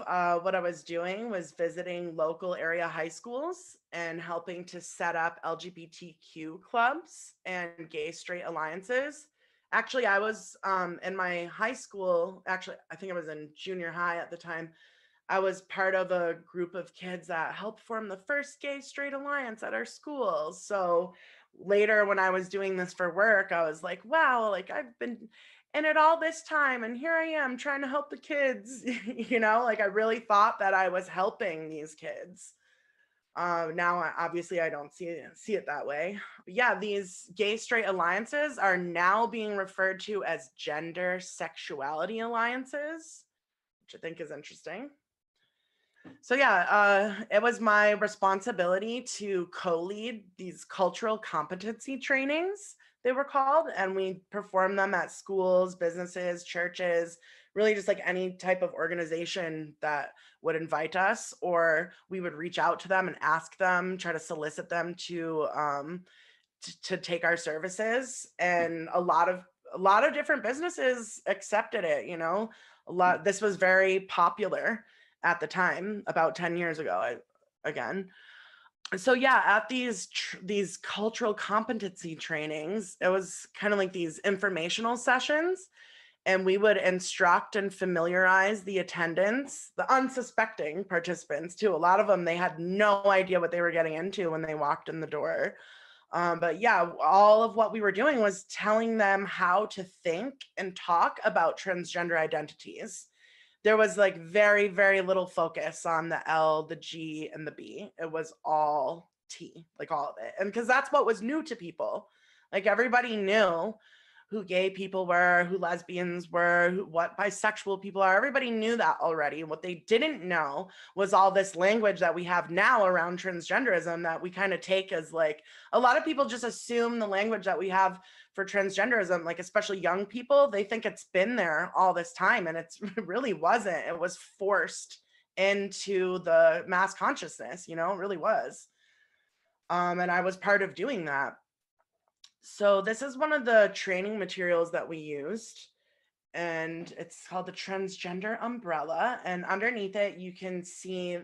of what I was doing was visiting local area high schools and helping to set up LGBTQ clubs and gay straight alliances. Actually, I was in my high school, actually, I think I was in junior high at the time. I was part of a group of kids that helped form the first gay straight alliance at our school. So later, when I was doing this for work, I was like, wow, like I've been in it all this time, and here I am trying to help the kids. Like I really thought that I was helping these kids. Now, obviously, I don't see it that way. But yeah, these gay straight alliances are now being referred to as gender sexuality alliances, which I think is interesting. So yeah, it was my responsibility to co-lead these cultural competency trainings, they were called, and we perform them at schools, businesses, churches, really just like any type of organization that would invite us, or we would reach out to them and ask them, try to solicit them to take our services. And a lot of different businesses accepted it. This was very popular at the time, about 10 years ago, again. So yeah, at these cultural competency trainings, it was kind of like these informational sessions, and we would instruct and familiarize the attendants, the unsuspecting participants too. A lot of them, they had no idea what they were getting into when they walked in the door. But yeah, all of what we were doing was telling them how to think and talk about transgender identities. There was like very, very little focus on the L, the G, and the B. It was all T, like all of it. And because that's what was new to people. Like everybody knew who gay people were, who lesbians were, what bisexual people are. Everybody knew that already. What they didn't know was all this language that we have now around transgenderism that we kind of take as like, a lot of people just assume the language that we have for transgenderism, like especially young people, they think it's been there all this time, and it really wasn't. It was forced into the mass consciousness, it really was. And I was part of doing that. So this is one of the training materials that we used, and it's called the Transgender Umbrella. And underneath it, you can see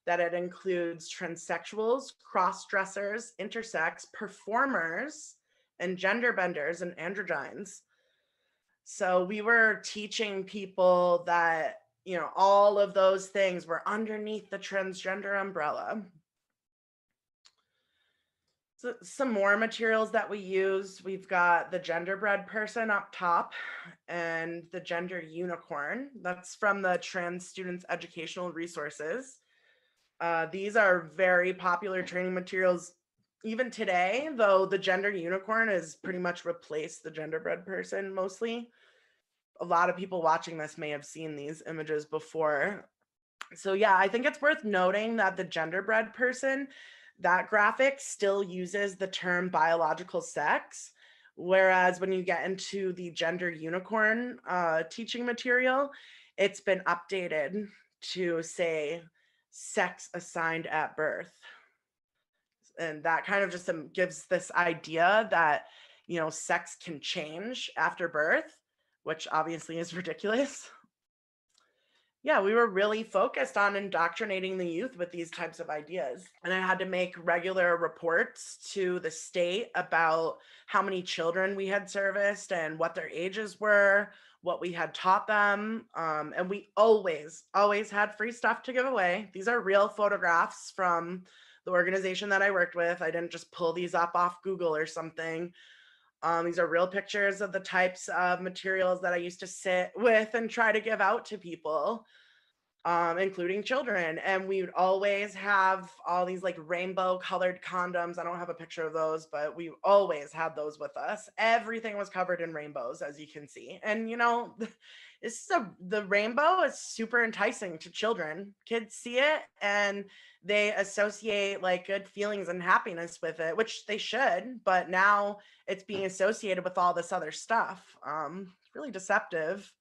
that it includes transsexuals, cross-dressers, intersex, performers, and gender benders and androgynes. So we were teaching people that, all of those things were underneath the transgender umbrella. So some more materials that we use, we've got the genderbread person up top and the gender unicorn. That's from the Trans Students Educational Resources. These are very popular training materials even today, though the gender unicorn has pretty much replaced the genderbread person mostly. A lot of people watching this may have seen these images before. So yeah, I think it's worth noting that the genderbread person, that graphic still uses the term biological sex, whereas when you get into the gender unicorn teaching material, it's been updated to say sex assigned at birth. And that kind of just gives this idea that, sex can change after birth, which obviously is ridiculous. Yeah, we were really focused on indoctrinating the youth with these types of ideas. And I had to make regular reports to the state about how many children we had serviced and what their ages were, what we had taught them. And we always had free stuff to give away. These are real photographs from the organization that I worked with. I didn't just pull these up off Google or something. These are real pictures of the types of materials that I used to sit with and try to give out to people, including children. And we would always have all these like rainbow colored condoms. I don't have a picture of those, but we always had those with us. Everything was covered in rainbows, as you can see. And the rainbow is super enticing to children. Kids see it and they associate like good feelings and happiness with it, which they should, but now it's being associated with all this other stuff. It's really deceptive.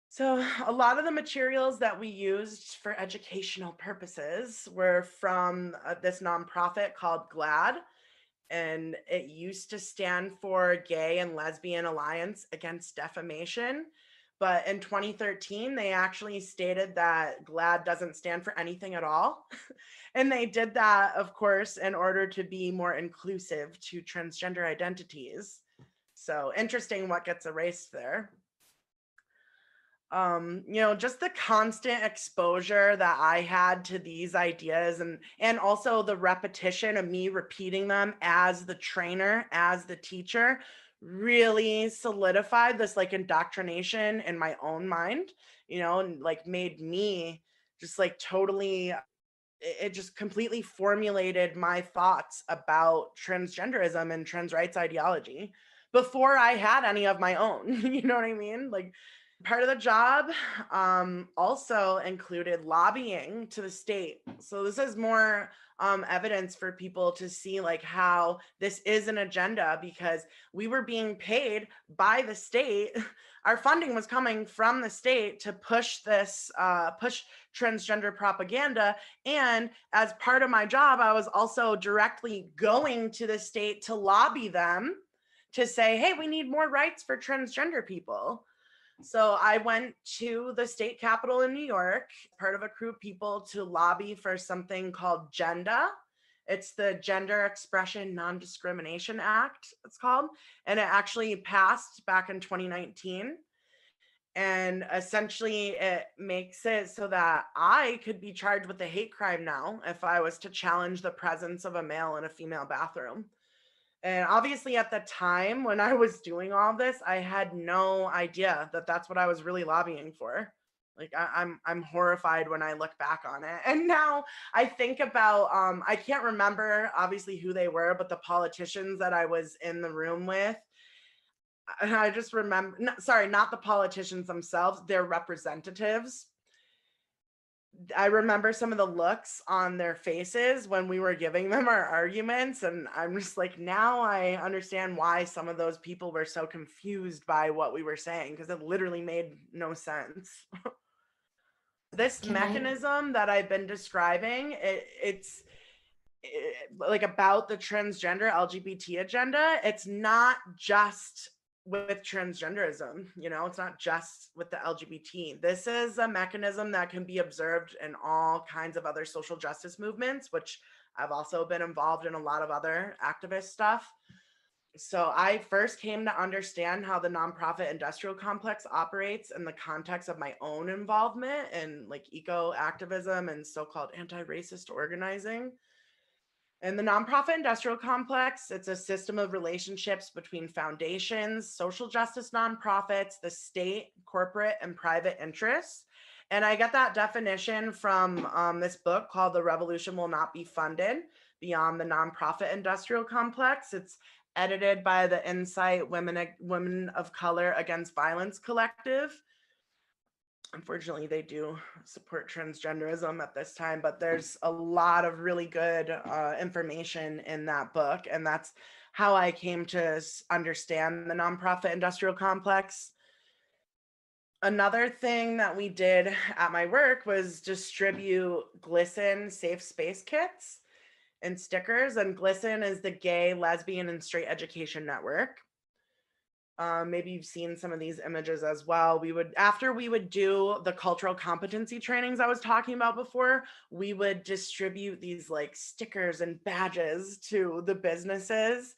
So a lot of the materials that we used for educational purposes were from this nonprofit called GLAD, and it used to stand for Gay and Lesbian Alliance Against Defamation. But in 2013, they actually stated that GLAAD doesn't stand for anything at all. And they did that, of course, in order to be more inclusive to transgender identities. So interesting what gets erased there. Just the constant exposure that I had to these ideas, and also the repetition of me repeating them as the trainer, as the teacher, really solidified this like indoctrination in my own mind, and like made me just like totally, it just completely formulated my thoughts about transgenderism and trans rights ideology before I had any of my own. You know what I mean? Like, part of the job also included lobbying to the state. So this is more evidence for people to see like how this is an agenda, because we were being paid by the state. Our funding was coming from the state to push this, push transgender propaganda. And as part of my job, I was also directly going to the state to lobby them to say, hey, we need more rights for transgender people. So I went to the state capitol in New York, part of a crew of people, to lobby for something called GENDA. It's the Gender Expression Non-Discrimination Act, it's called. And it actually passed back in 2019. And essentially, it makes it so that I could be charged with a hate crime now if I was to challenge the presence of a male in a female bathroom. And obviously, at the time when I was doing all this, I had no idea that that's what I was really lobbying for. Like, I'm horrified when I look back on it. And now I think about, I can't remember obviously who they were, but the politicians that I was in the room with, and I just remember, sorry, not the politicians themselves, their representatives. I remember some of the looks on their faces when we were giving them our arguments. And I'm just like, now I understand why some of those people were so confused by what we were saying, because it literally made no sense. This Can I? mechanism that I've been describing, like about the transgender LGBT agenda, it's not just with transgenderism, it's not just with the LGBT. This is a mechanism that can be observed in all kinds of other social justice movements, which I've also been involved in a lot of other activist stuff. So I first came to understand how the nonprofit industrial complex operates in the context of my own involvement in like eco activism and so-called anti-racist organizing. And the nonprofit industrial complex, it's a system of relationships between foundations, social justice nonprofits, the state, corporate, and private interests. And I get that definition from this book called The Revolution Will Not Be Funded: Beyond the Nonprofit Industrial Complex. It's edited by the Insight Women of Color Against Violence Collective. Unfortunately, they do support transgenderism at this time, but there's a lot of really good information in that book. And that's how I came to understand the nonprofit industrial complex. Another thing that we did at my work was distribute GLSEN safe space kits and stickers. And GLSEN is the Gay, Lesbian, and Straight Education Network. Maybe you've seen some of these images as well. After we would do the cultural competency trainings I was talking about before, we would distribute these like stickers and badges to the businesses,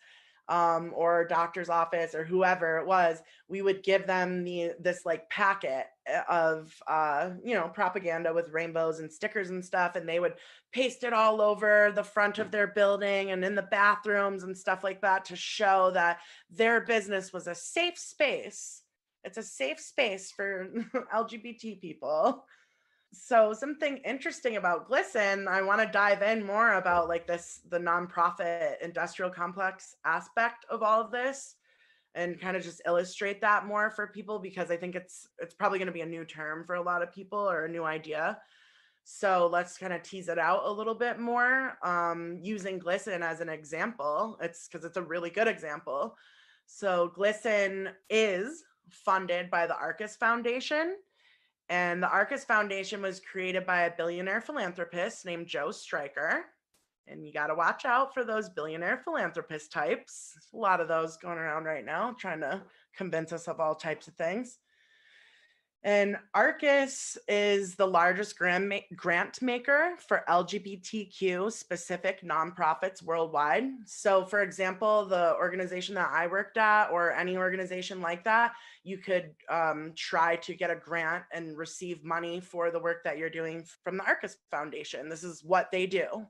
or doctor's office or whoever it was. We would give them this like packet of propaganda with rainbows and stickers and stuff, and they would paste it all over the front of their building and in the bathrooms and stuff like that to show that their business was a safe space. It's a safe space for LGBT people. So something interesting about GLSEN, I want to dive in more about like the nonprofit industrial complex aspect of all of this, and kind of just illustrate that more for people, because I think it's probably going to be a new term for a lot of people, or a new idea. So let's kind of tease it out a little bit more, using GLSEN as an example. It's because it's a really good example. So GLSEN is funded by the Arcus Foundation. And the Arcus Foundation was created by a billionaire philanthropist named Joe Stryker. And you got to watch out for those billionaire philanthropist types. There's a lot of those going around right now, trying to convince us of all types of things. And Arcus is the largest grant maker for LGBTQ specific nonprofits worldwide. So, for example, the organization that I worked at, or any organization like that, you could try to get a grant and receive money for the work that you're doing from the Arcus Foundation. This is what they do.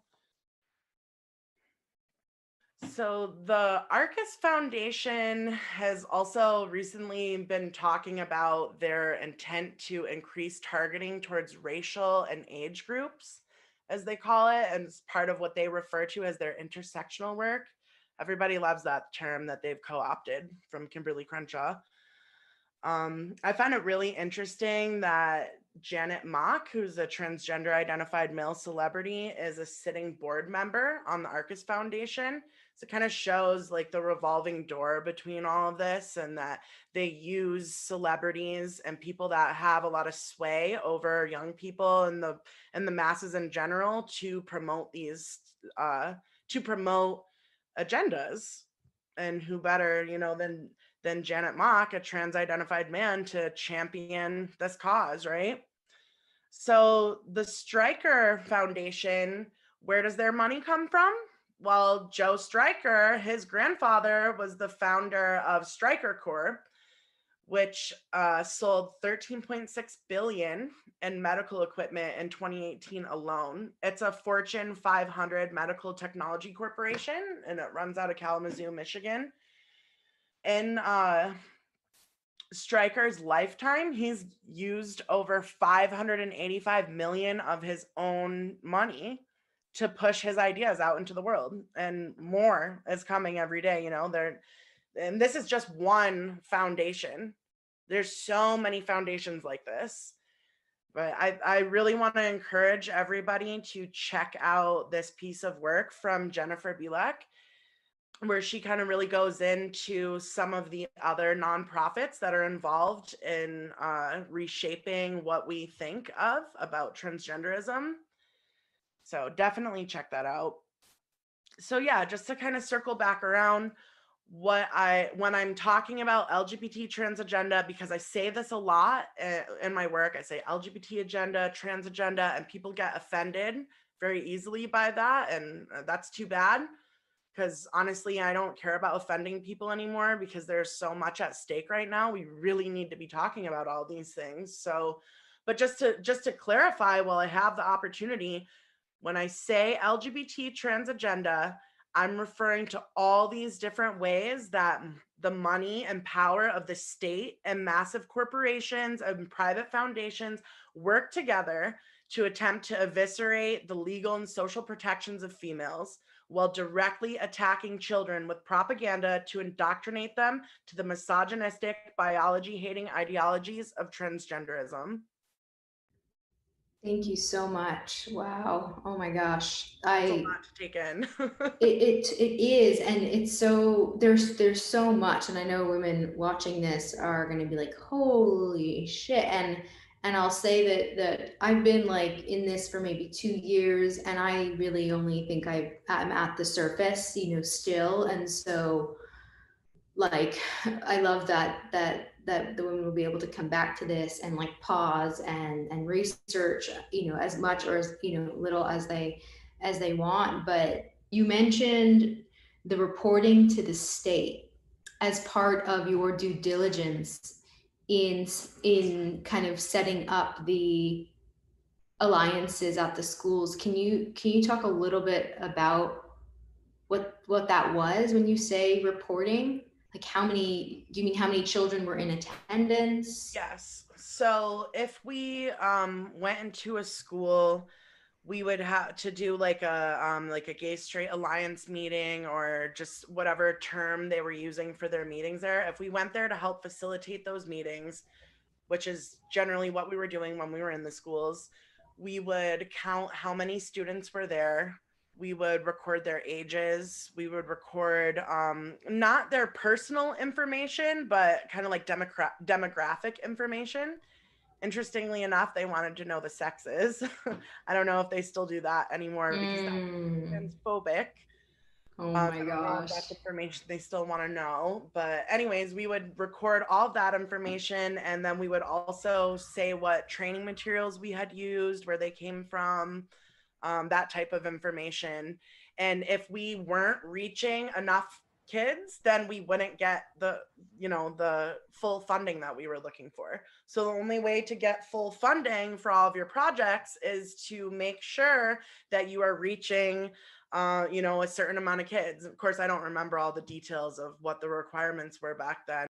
So the Arcus Foundation has also recently been talking about their intent to increase targeting towards racial and age groups, as they call it, and it's part of what they refer to as their intersectional work. Everybody loves that term that they've co-opted from Kimberly Crenshaw. I find it really interesting that Janet Mock, who's a transgender identified male celebrity, is a sitting board member on the Arcus Foundation. So it kind of shows like the revolving door between all of this, and that they use celebrities and people that have a lot of sway over young people and the masses in general to promote these uh to promote agendas. And who better, than Janet Mock, a trans identified man, to champion this cause, right? So the Stryker Foundation, where does their money come from? Well, Joe Stryker, his grandfather was the founder of Stryker Corp, which sold 13.6 billion in medical equipment in 2018 alone. It's a Fortune 500 medical technology corporation, and it runs out of Kalamazoo, Michigan. In Stryker's lifetime, he's used over 585 million of his own money to push his ideas out into the world, and more is coming every day. And this is just one foundation. There's so many foundations like this. But I really want to encourage everybody to check out this piece of work from Jennifer Bielek, where she kind of really goes into some of the other nonprofits that are involved in reshaping what we think of about transgenderism. So definitely check that out. So yeah, just to kind of circle back around, when I'm talking about LGBT trans agenda, because I say this a lot in my work, I say LGBT agenda, trans agenda, and people get offended very easily by that, and that's too bad, because honestly, I don't care about offending people anymore, because there's so much at stake right now. We really need to be talking about all these things. So, but just to clarify, while I have the opportunity, when I say LGBT trans agenda, I'm referring to all these different ways that the money and power of the state and massive corporations and private foundations work together to attempt to eviscerate the legal and social protections of females, while directly attacking children with propaganda to indoctrinate them to the misogynistic, biology hating ideologies of transgenderism. Thank you so much. Wow. Oh my gosh. It's a lot to take in. It is, and it's so there's so much, and I know women watching this are going to be like, holy shit. And I'll say that I've been like in this for maybe 2 years, and I really only think I'm at the surface, still. And so, like, I love that the women will be able to come back to this and like pause and research, as much or as little as they want. But you mentioned the reporting to the state as part of your due diligence in in kind of setting up the alliances at the schools. Can you talk a little bit about what that was when you say reporting? Like, do you mean how many children were in attendance? Yes. So if we went into a school, we would have to do like a gay straight alliance meeting, or just whatever term they were using for their meetings there. If we went there to help facilitate those meetings, which is generally what we were doing when we were in the schools, we would count how many students were there. We would record their ages. We would record not their personal information, but kind of like demographic information. Interestingly enough, they wanted to know the sexes. I don't know if they still do that anymore, because Mm. that's transphobic. Oh I my don't know if that's gosh. information they still want to know, but anyways, we would record all of that information, and then we would also say what training materials we had used, where they came from, that type of information. And if we weren't reaching enough kids, then we wouldn't get the full funding that we were looking for. So the only way to get full funding for all of your projects is to make sure that you are reaching a certain amount of kids. Of course, I don't remember all the details of what the requirements were back then.